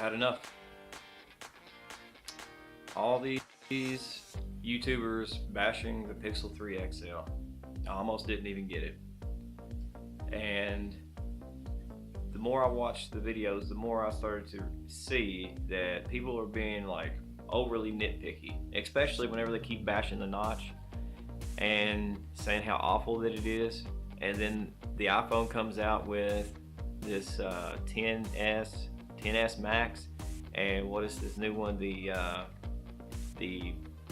had enough. All these YouTubers bashing the Pixel 3 XL. I almost didn't even get it. And the more I watched the videos, the more I started to see that people are being like overly nitpicky, especially whenever they keep bashing the notch and saying how awful that it is. And then the iPhone comes out with this 10s Max, and what is this new one, the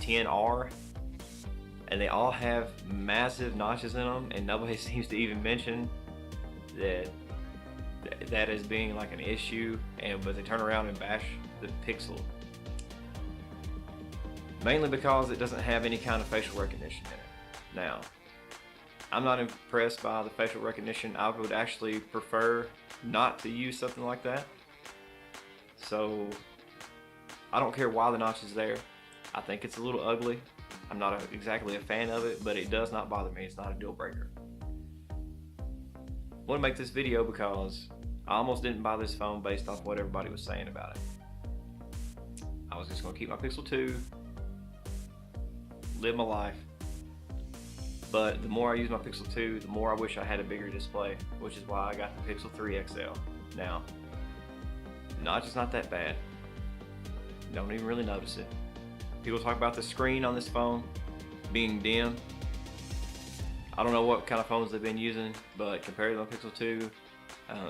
10R, and they all have massive notches in them, and nobody seems to even mention that as being like an issue, but they turn around and bash the Pixel, mainly because it doesn't have any kind of facial recognition in it. Now, I'm not impressed by the facial recognition. I would actually prefer not to use something like that. So I don't care why the notch is there. I think it's a little ugly. I'm not exactly a fan of it, but it does not bother me. It's not a deal breaker. I want to make this video because I almost didn't buy this phone based off what everybody was saying about it. I was just going to keep my Pixel 2, live my life. But the more I use my Pixel 2, the more I wish I had a bigger display, which is why I got the Pixel 3 XL. Now, the notch is not that bad. Don't even really notice it. People talk about the screen on this phone being dim. I don't know what kind of phones they've been using, but compared to my Pixel 2,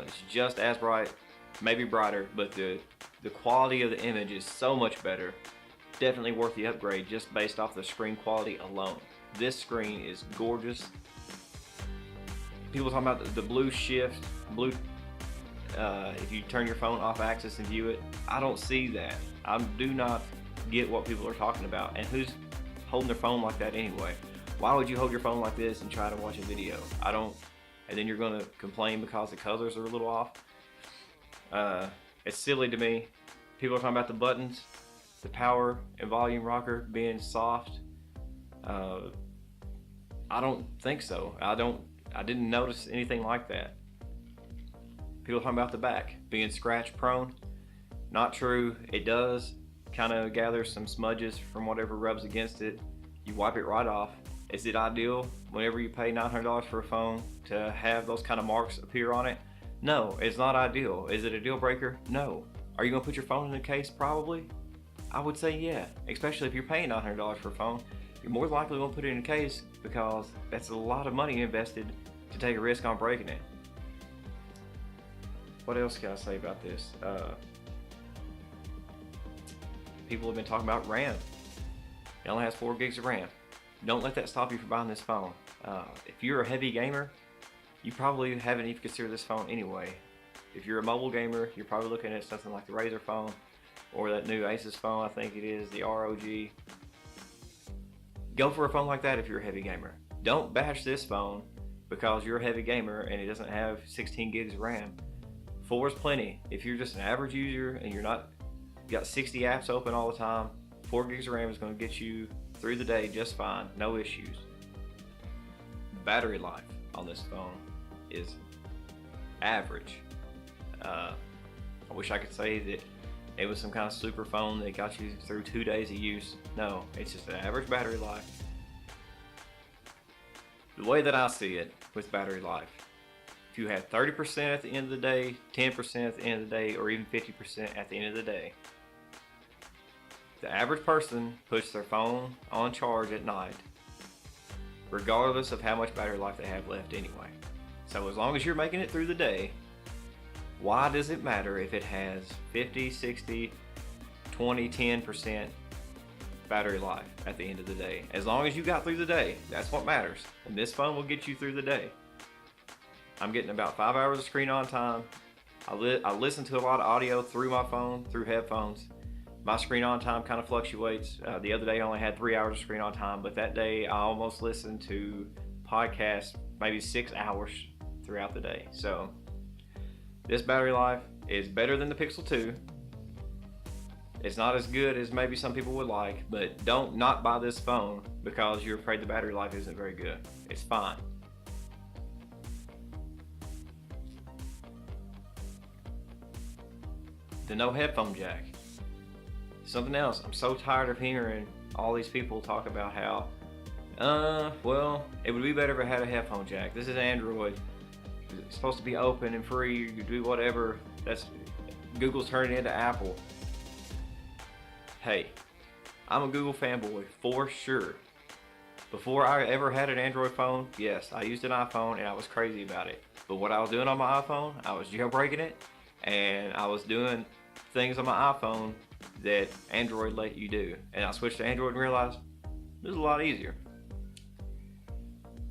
it's just as bright, maybe brighter, but the quality of the image is so much better. Definitely worth the upgrade just based off the screen quality alone. This screen is gorgeous. People talking about the blue shift, if you turn your phone off axis and view it. I don't see that. I do not get what people are talking about. And who's holding their phone like that anyway? Why would you hold your phone like this and try to watch a video? I don't. And then you're gonna complain because the colors are a little off. It's silly to me. People are talking about the buttons, the power and volume rocker being soft. I don't think so. I didn't notice anything like that. People talking about the back being scratch prone. Not true. It does kind of gather some smudges from whatever rubs against it. You wipe it right off. Is it ideal whenever you pay $900 for a phone to have those kind of marks appear on it? No, it's not ideal. Is it a deal breaker? No. Are you gonna put your phone in the case? Probably. I would say yeah, especially if you're paying $900 for a phone. You're more likely going to put it in a case because that's a lot of money invested to take a risk on breaking it. What else can I say about this? People have been talking about RAM. It only has 4 gigs of RAM. Don't let that stop you from buying this phone. If you're a heavy gamer, you probably haven't even considered this phone anyway. If you're a mobile gamer, you're probably looking at something like the Razer phone or that new Asus phone, I think it is, the ROG. Go for a phone like that if you're a heavy gamer. Don't bash this phone because you're a heavy gamer and it doesn't have 16 gigs of RAM. 4 is plenty. If you're just an average user and you got 60 apps open all the time, 4 gigs of RAM is going to get you through the day just fine, no issues. Battery life on this phone is average. I wish I could say that it was some kind of super phone that got you through 2 days of use. No, it's just an average battery life. The way that I see it with battery life, if you have 30% at the end of the day, 10% at the end of the day, or even 50% at the end of the day, the average person puts their phone on charge at night, regardless of how much battery life they have left anyway. So as long as you're making it through the day, why does it matter if it has 50, 60, 20, 10% battery life at the end of the day? As long as you got through the day, that's what matters. And this phone will get you through the day. I'm getting about 5 hours of screen on time. I listen to a lot of audio through my phone, through headphones. My screen on time kind of fluctuates. The other day I only had 3 hours of screen on time, but that day I almost listened to podcasts maybe 6 hours throughout the day. So this battery life is better than the Pixel 2. It's not as good as maybe some people would like, but don't not buy this phone because you're afraid the battery life isn't very good. It's fine. The no headphone jack. Something else, I'm so tired of hearing all these people talk about how, well, it would be better if it had a headphone jack. This is Android. It's supposed to be open and free. You can do whatever. Google's turning into Apple. Hey, I'm a Google fanboy for sure. Before I ever had an Android phone, yes, I used an iPhone and I was crazy about it. But what I was doing on my iPhone, I was jailbreaking it, and I was doing things on my iPhone that Android let you do. And I switched to Android and realized it was a lot easier.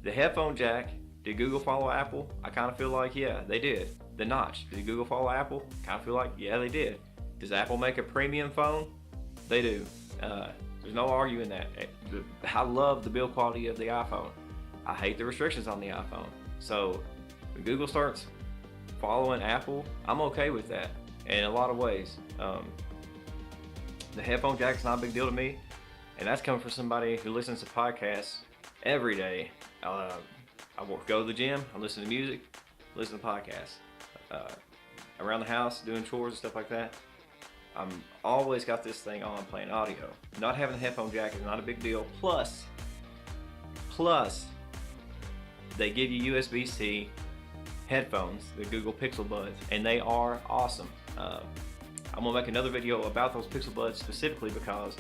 The headphone jack, did Google follow Apple? I kind of feel like, yeah, they did. The notch, did Google follow Apple? Kind of feel like, yeah, they did. Does Apple make a premium phone? They do. There's no arguing that. I love the build quality of the iPhone. I hate the restrictions on the iPhone. So when Google starts following Apple, I'm okay with that in a lot of ways. The headphone jack is not a big deal to me, and that's coming from somebody who listens to podcasts every day. I go to the gym, I listen to music, listen to podcasts. Around the house, doing chores and stuff like that, I'm always got this thing on playing audio. Not having a headphone jack is not a big deal. Plus, they give you USB-C headphones, the Google Pixel Buds, and they are awesome. I'm gonna make another video about those Pixel Buds specifically because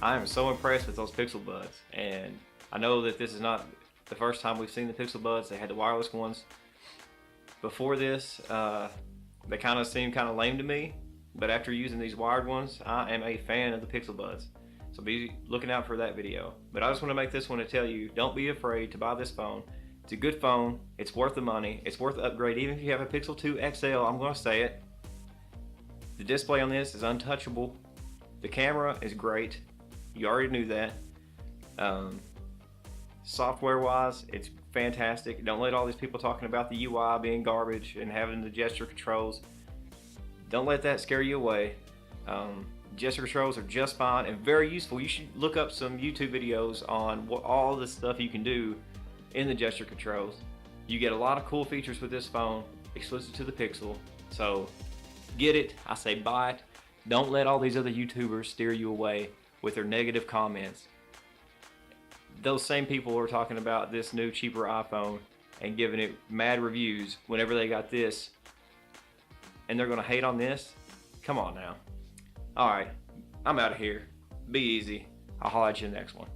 I am so impressed with those Pixel Buds. And I know that this is not the first time we've seen the Pixel Buds. They had the wireless ones before this. They kind of seem kind of lame to me, but after using these wired ones, I am a fan of the Pixel Buds. So be looking out for that video. But I just want to make this one to tell you, don't be afraid to buy this phone. It's a good phone. It's worth the money. It's worth the upgrade. Even if you have a Pixel 2 XL, I'm going to say it. The display on this is untouchable. The camera is great. You already knew that. Software wise, it's fantastic. Don't let all these people talking about the UI being garbage and having the gesture controls. Don't let that scare you away. Gesture controls are just fine and very useful. You should look up some YouTube videos on what all the stuff you can do in the gesture controls. You get a lot of cool features with this phone, exclusive to the Pixel. So get it. I say buy it. Don't let all these other YouTubers steer you away with their negative comments. Those same people are talking about this new cheaper iPhone and giving it mad reviews whenever they got this, and they're gonna hate on this? Come on now. Alright, I'm out of here. Be easy. I'll holler at you in the next one.